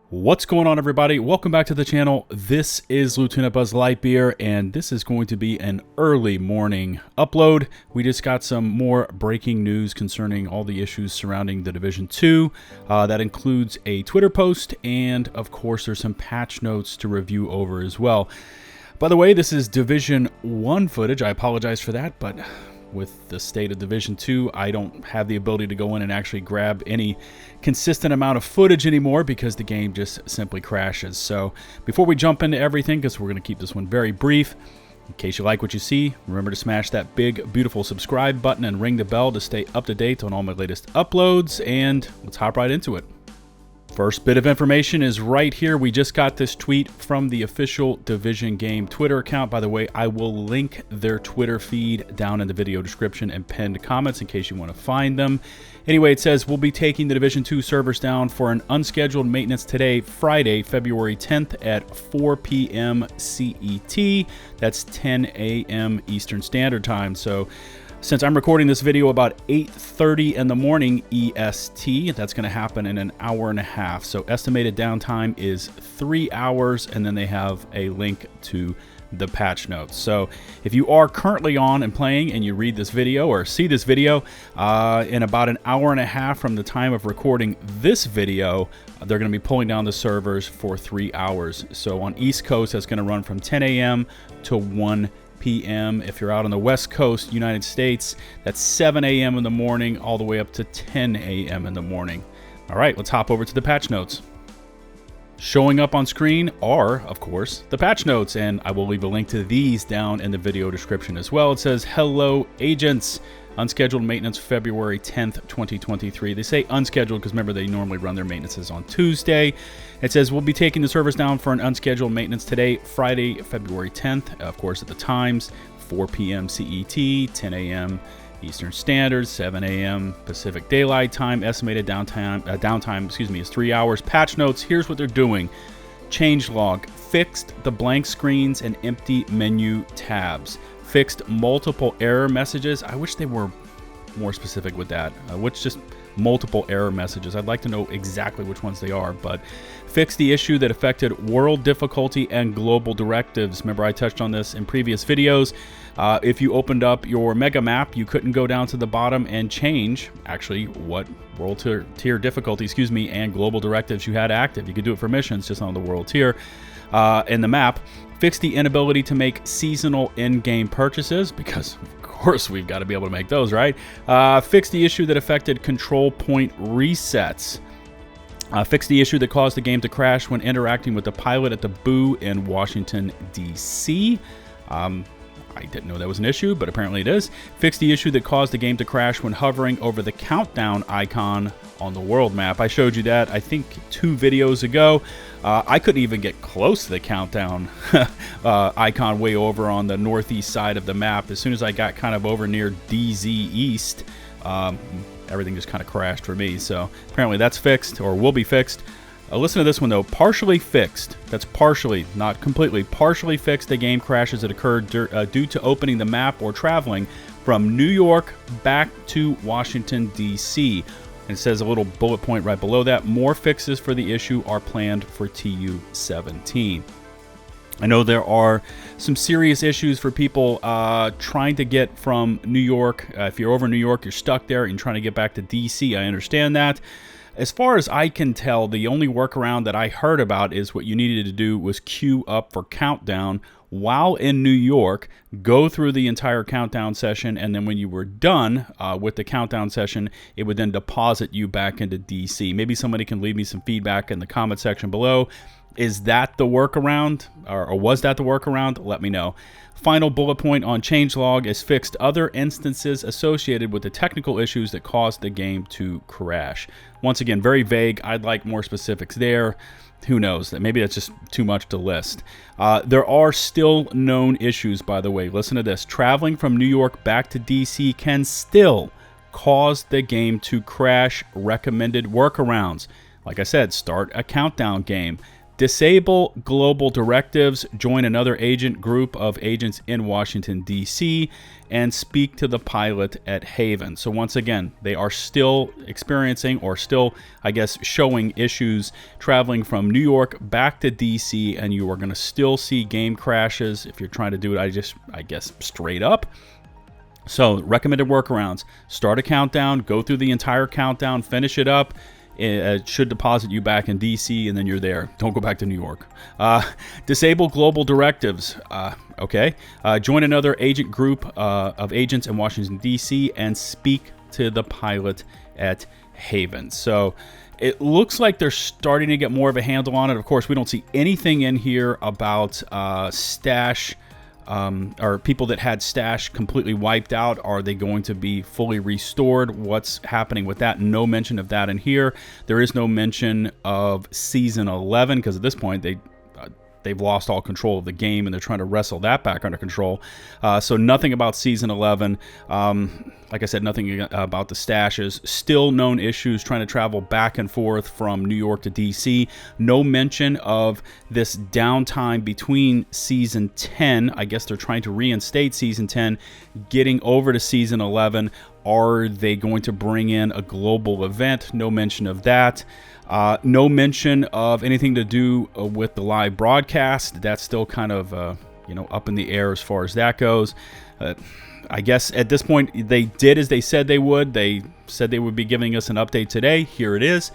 What's going on, everybody? Welcome back to the channel. This is LukeTheDuke, and this is going to be an early morning upload. We just got some more breaking news concerning all the issues surrounding the Division 2. That includes a Twitter post, and of course there's some patch notes to review over as well. By the way, this is Division 1 footage. I apologize for that, but with the state of Division 2, I don't have the ability to go in and actually grab any consistent amount of footage anymore because the game just simply crashes. So before we jump into everything, because we're going to keep this one very brief, in case you like what you see, remember to smash that big, beautiful subscribe button and ring the bell to stay up to date on all my latest uploads, and let's hop right into it. First bit of information is right here. We just got this tweet from the official Division Game Twitter account. By the way, I will link their Twitter feed down in the video description and pinned comments in case you want to find them. Anyway, it says, we'll be taking the Division 2 servers down for an unscheduled maintenance today, Friday, February 10th at 4 p.m. CET. That's 10 a.m. Eastern Standard Time. So since I'm recording this video about 8:30 in the morning EST, that's going to happen in an hour and a half. So estimated downtime is 3 hours, and then they have a link to the patch notes. So if you are currently on and playing and you read this video or see this video, in about an hour and a half from the time of recording this video, they're going to be pulling down the servers for 3 hours. So on East Coast, that's going to run from 10 a.m. to 1 p.m. If you're out on the West Coast, United States, that's 7 a.m. in the morning all the way up to 10 a.m. in the morning. All right, let's hop over to the patch notes. Showing up on screen are, of course, the patch notes, and I will leave a link to these down in the video description as well. It says, hello, agents. Unscheduled maintenance February 10th, 2023. They say unscheduled because remember they normally run their maintenances on Tuesday. It says we'll be taking the servers down for an unscheduled maintenance today, Friday, February 10th. Of course, at the times, 4 p.m. CET, 10 a.m. Eastern Standard, 7 a.m. Pacific Daylight Time. Estimated downtime is 3 hours. Patch notes, here's what they're doing. Changelog, fixed the blank screens and empty menu tabs. Fixed multiple error messages. I wish they were more specific with that. Which just multiple error messages. I'd like to know exactly which ones they are, but fixed the issue that affected world difficulty and global directives. Remember, I touched on this in previous videos. If you opened up your mega map, you couldn't go down to the bottom and change actually what world tier difficulty, and global directives you had active. You could do it for missions, just on the world tier in the map. Fix the inability to make seasonal in-game purchases, because of course we've got to be able to make those, right? Fix the issue that affected control point resets. Fix the issue that caused the game to crash when interacting with the pilot at the Boo in Washington, D.C. I didn't know that was an issue, but apparently it is. Fix the issue that caused the game to crash when hovering over the countdown icon on the world map. I showed you that, I think, 2 videos ago. I couldn't even get close to the countdown icon way over on the northeast side of the map. As soon as I got kind of over near DZ East, everything just kind of crashed for me. So apparently that's fixed, or will be fixed. Listen to this one, though. Partially fixed. That's partially, not completely. Partially fixed the game crashes that occurred due to opening the map or traveling from New York back to Washington, D.C. And it says a little bullet point right below that. More fixes for the issue are planned for TU-17. I know there are some serious issues for people trying to get from New York. If you're over in New York, you're stuck there and trying to get back to D.C. I understand that. As far as I can tell, the only workaround that I heard about is what you needed to do was queue up for countdown while in New York, go through the entire countdown session, and then when you were done with the countdown session, it would then deposit you back into DC. Maybe somebody can leave me some feedback in the comment section below. Is that the workaround, or was that the workaround? Let me know. Final bullet point on changelog is fixed other instances associated with the technical issues that caused the game to crash. Once again, very vague. I'd like more specifics there. Who knows? Maybe that's just too much to list. There are still known issues, by the way. Listen to this. Traveling from New York back to DC can still cause the game to crash. Recommended workarounds. Like I said, start a countdown game. Disable global directives, join another agent group of agents in Washington, D.C., and speak to the pilot at Haven. So once again, they are still experiencing, or still, I guess, showing issues traveling from New York back to D.C., and you are going to still see game crashes if you're trying to do it, I guess, straight up. So recommended workarounds: start a countdown, go through the entire countdown, finish it up. It should deposit you back in DC, and then you're there. Don't go back to New York. Disable global directives. Okay. Join another agent group of agents in Washington, D.C., and speak to the pilot at Haven. So it looks like they're starting to get more of a handle on it. Of course, we don't see anything in here about stash. Or people that had stash completely wiped out. Are they going to be fully restored? What's happening with that? No mention of that in here. There is no mention of Season 11, because at this point they've lost all control of the game and they're trying to wrestle that back under control. So nothing about Season 11. Like I said, nothing about the stashes. Still known issues trying to travel back and forth from New York to DC. No mention of this downtime between Season 10. I guess they're trying to reinstate Season 10, getting over to Season 11. Are they going to bring in a global event? No mention of that. No mention of anything to do with the live broadcast. That's still kind of up in the air as far as that goes. I guess at this point they did as they said they would. They said they would be giving us an update today. Here it is.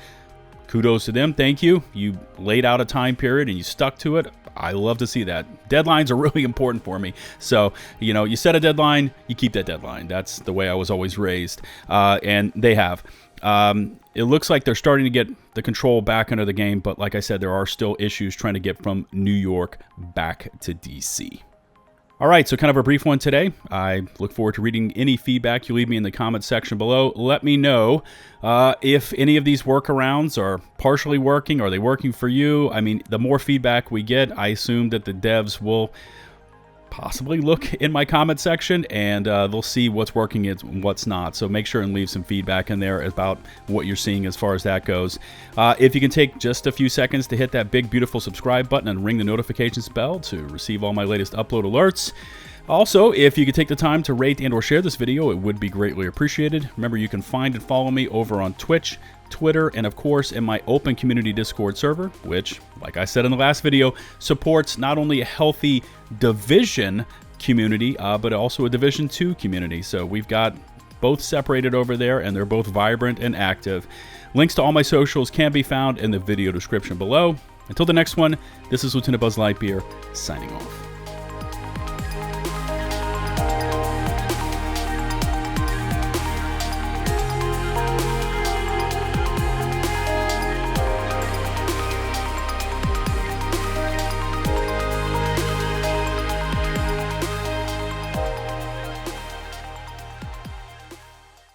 Kudos to them. Thank you. You laid out a time period and you stuck to it. I love to see that. Deadlines are really important for me. So, you set a deadline, you keep that deadline. That's the way I was always raised. And they have. It looks like they're starting to get the control back under the game, but like I said, there are still issues trying to get from New York back to DC. All right, so kind of a brief one today. I look forward to reading any feedback you leave me in the comments section below. Let me know if any of these workarounds are partially working. Are they working for you? I mean, the more feedback we get, I assume that the devs will possibly look in my comment section and they'll see what's working and what's not. So make sure and leave some feedback in there about what you're seeing as far as that goes. If you can take just a few seconds to hit that big beautiful subscribe button and ring the notifications bell to receive all my latest upload alerts. Also, if you could take the time to rate and or share this video, it would be greatly appreciated. Remember, you can find and follow me over on Twitch, Twitter, and of course in my open community Discord server, which, like I said in the last video, supports not only a healthy Division community, but also a Division 2 community. So we've got both separated over there, and they're both vibrant and active. Links to all my socials can be found in the video description below. Until the next one, this is LtBuzzLitebeer signing off.